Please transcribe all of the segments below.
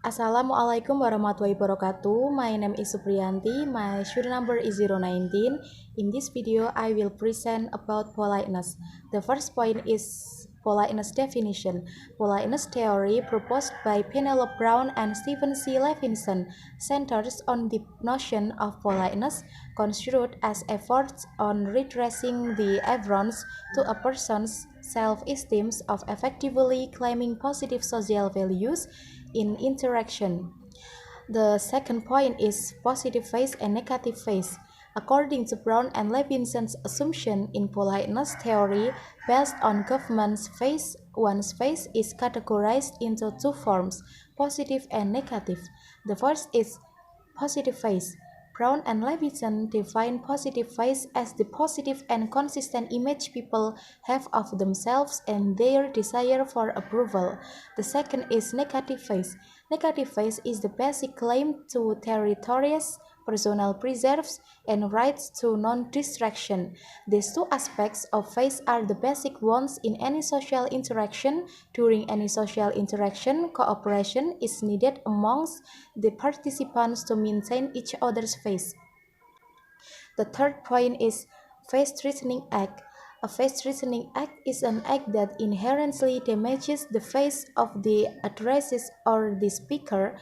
Assalamualaikum warahmatullahi wabarakatuh. My name is Supriyanti. My student number is 019. In this video, I will present about politeness. The first point is politeness definition. Politeness theory proposed by Penelope Brown and Stephen C. Levinson centers on the notion of politeness construed as efforts on redressing the affronts to a person's self-esteem of effectively claiming positive social values in interaction. The second point is positive phase and negative phase. According to Brown and Levinson's assumption in politeness theory based on Goffman's phase, one's phase is categorized into two forms, positive and negative. The first is positive phase. Brown and Levinson define positive phase as the positive and consistent image people have of themselves and their desire for approval. The second is negative phase. Negative phase is the basic claim to territories, personal preserves, and rights to non-distraction. These two aspects of phase are the basic ones in any social interaction. During any social interaction, cooperation is needed amongst the participants to maintain each other's phase. The third point is phase-threatening act. A phase-threatening act is an act that inherently damages the phase of the addressee or the speaker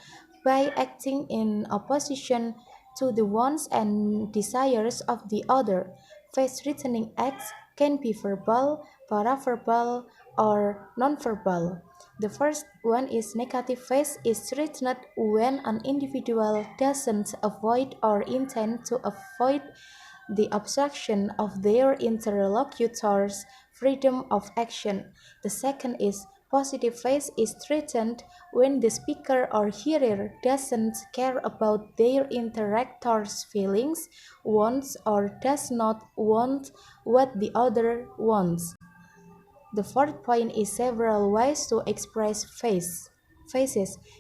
by acting in opposition to the wants and desires of the other. Phase-threatening acts can be verbal, paraverbal, or nonverbal. The first one is negative phase is threatened when an individual doesn't avoid or intend to avoid the obstruction of their interlocutor's freedom of action. The second is positive phase is threatened when the speaker or hearer doesn't care about their interactor's feelings, wants, or does not want what the other wants. The fourth point is several ways to express phases.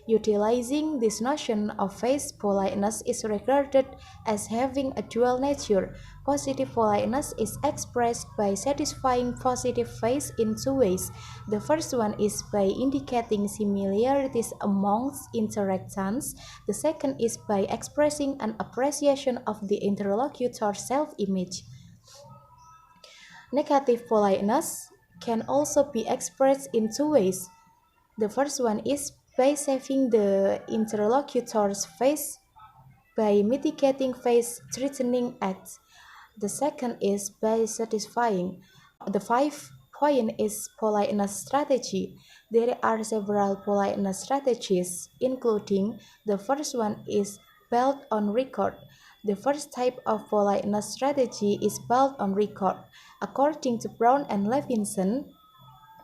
Utilizing this notion of phase, politeness is regarded as having a dual nature. Positive politeness is expressed by satisfying positive phase in two ways. The first one is by indicating similarities amongst interactants. The second is by expressing an appreciation of the interlocutor's self-image. Negative politeness can also be expressed in two ways. The first one is by saving the interlocutor's face by mitigating face-threatening acts. The second is by satisfying. The fifth point is politeness strategy. There are several politeness strategies, including the first one is built on record. The first type of politeness strategy is built on record. According to Brown and Levinson,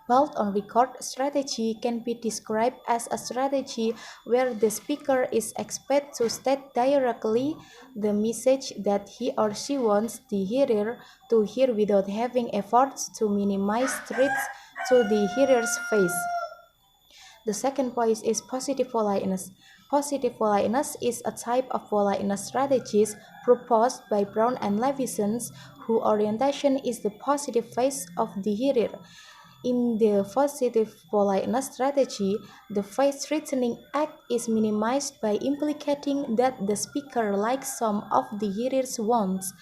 built on record strategy can be described as a strategy where the speaker is expected to state directly the message that he or she wants the hearer to hear without having efforts to minimize threats to the hearer's face. The second point is positive politeness. Positive politeness is a type of politeness strategies proposed by Brown and Levinson, whose orientation is the positive phase of the hearer. In the positive politeness strategy, the face-threatening act is minimized by implicating that the speaker likes some of the hearer's wants.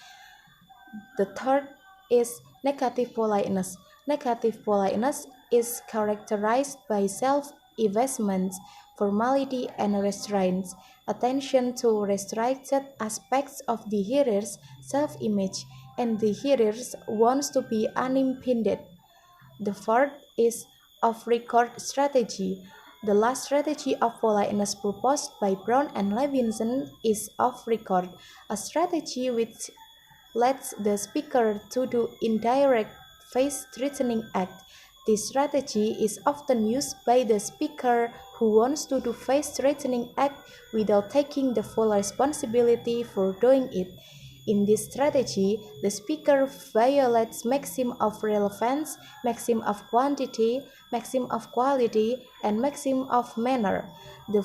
The third is negative politeness. Negative politeness is characterized by self-effacement, formality, and restraint, attention to restricted aspects of the hearer's self-image, and the hearer's wants to be unimpeded. The fourth is off-record strategy. The last strategy of politeness proposed by Brown and Levinson is off-record, a strategy which lets the speaker to do indirect face-threatening act. This strategy is often used by the speaker who wants to do face-threatening act without taking the full responsibility for doing it. In this strategy, the speaker violates maxim of relevance, maxim of quantity, maxim of quality, and maxim of manner. The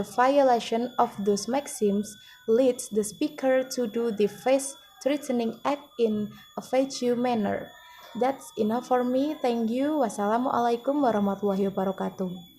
violation of those maxims leads the speaker to do the face-threatening act in a vague manner. That's enough for me. Thank you. Wassalamualaikum warahmatullahi wabarakatuh.